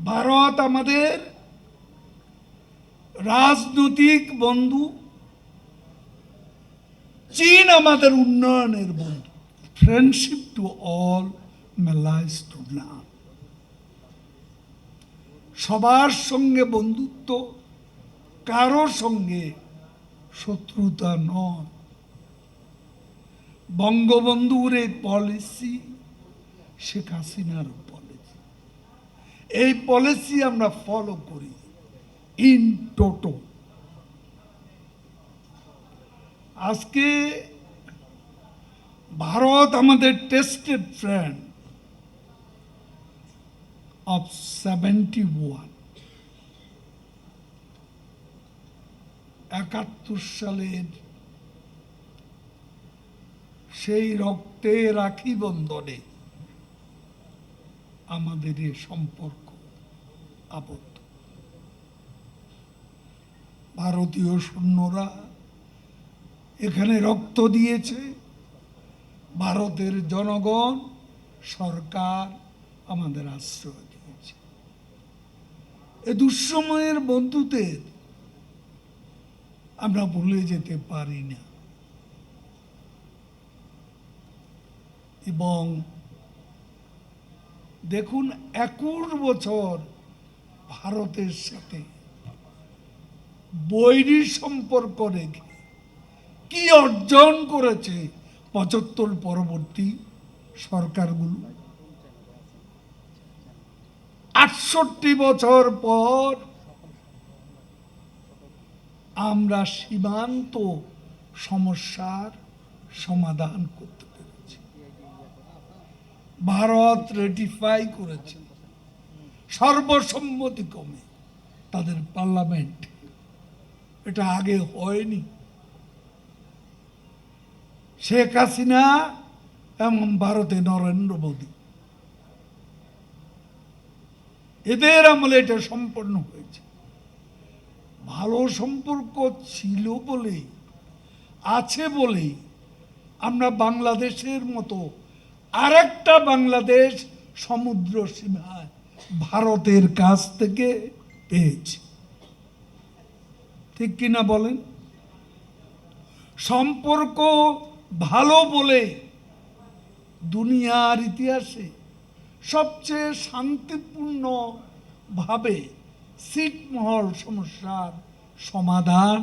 ভারত আমাদের রাজনৈতিক বন্ধু, চীন আমাদের উন্নয়নের বন্ধু। ফ্রেন্ডশিপ টু অল, মেলাইজ টু নান। সবার সঙ্গে বন্ধুত্ব, কারোর সঙ্গে শত্রুতা নয়। বঙ্গবন্ধুর এই পলিসি, শেখ হাসিনার পলিসি, এই পলিসি আমরা ফলো করি ইন টোটো। আজকে ভারত আমাদের টেস্টেড ফ্রেন্ড অফ 71। 71 সালের সেই রক্তে রাখি বন্ধনে আমাদের এই সম্পর্ক আবদ্ধ। ভারতীয় সৈন্যরা এখানে রক্ত দিয়েছে, ভারতের জনগণ, সরকার আমাদের আশ্রয় দিয়েছে। এ দুঃসময়ের বন্ধুদের আমরা ভুলে যেতে পারি না। এবং দেখুন, 21 বছর ভারতের সাথে বৈরী সম্পর্ক রেখে কি অর্জন করেছে 75 পরবর্তী সরকারগুলো। 68 বছর পর আমরা সীমান্ত সমস্যার সমাধান করতে পেরেছি। ভারত রেটিফাই করেছে সর্বসম্মতিক্রমে তাদের পার্লামেন্ট। এটা আগে হয়নি। শেখ হাসিনা এবং ভারতে নরেন্দ্র মোদী, এদের আমলে এটা সম্পন্ন হয়েছে। ভালো সম্পর্ক ছিল বলে, আছে বলে আমরা বাংলাদেশের মতো আরেকটা বাংলাদেশ সমুদ্র সীমায় ভারতের কাছ থেকে পেয়েছি। ঠিক কিনা বলেন? সম্পর্ক ভালো বলে দুনিয়ার ইতিহাসে সবচেয়ে শান্তিপূর্ণ ভাবে ছিটমহল সমস্যার সমাধান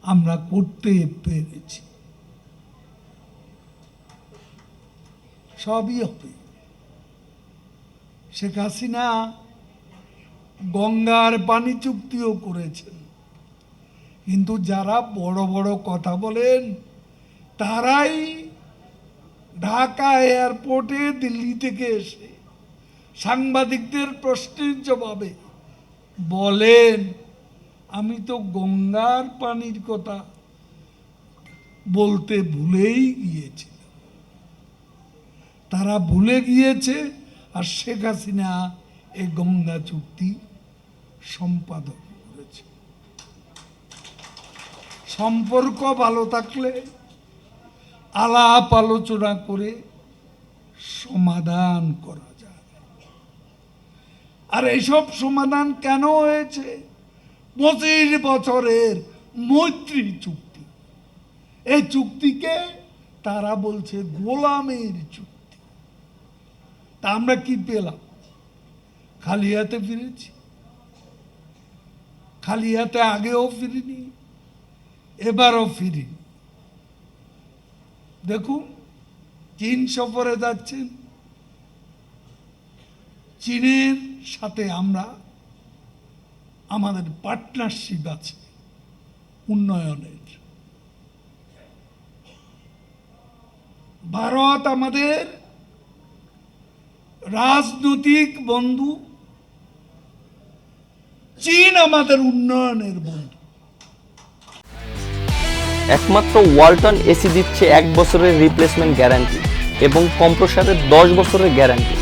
আমরা করতে পেরেছি। সবই হবে। শেখ হাসিনা গঙ্গার পানি চুক্তিও করেছেন, কিন্তু যারা বড় বড় কথা বলেন তারাই ঢাকা এয়ারপোর্টে দিল্লি থেকে এসে সাংবাদিকদের প্রশ্নের জবাবে বলেন, আমি তো গঙ্গার পানির কথা বলতে ভুলেই গিয়েছি। তারা ভুলে গিয়েছে, আর শেখ হাসিনা এই গঙ্গা চুক্তি সম্পাদন করেছে। সম্পর্ক ভালো থাকলে আলাপ আলোচনা করে সমাধান করা যায়। আর এইসব সমাধান কেন হয়েছে? 25 বছরের মৈত্রী চুক্তি। এই চুক্তিকে তারা বলছে গোলামের চুক্তি। তা আমরা কি পেলাম? খালি হাতে ফিরেছি। খালি হাতে আগেও ফিরিনি, এবারও ফিরিনি। দেখুন, চীন সফরে যাচ্ছেন। চীনের সাথে আমরা, আমাদের পার্টনারশিপ আছে উন্নয়নের। ভারত আমাদের রাজনৈতিক বন্ধু, চীন আমাদের উন্নয়নের বন্ধু। একমাত্র ওয়ালটন এসি দিচ্ছে 1 বছরের রিপ্লেসমেন্ট গ্যারান্টি এবং কম্প্রেসারের 10 বছরের গ্যারান্টি।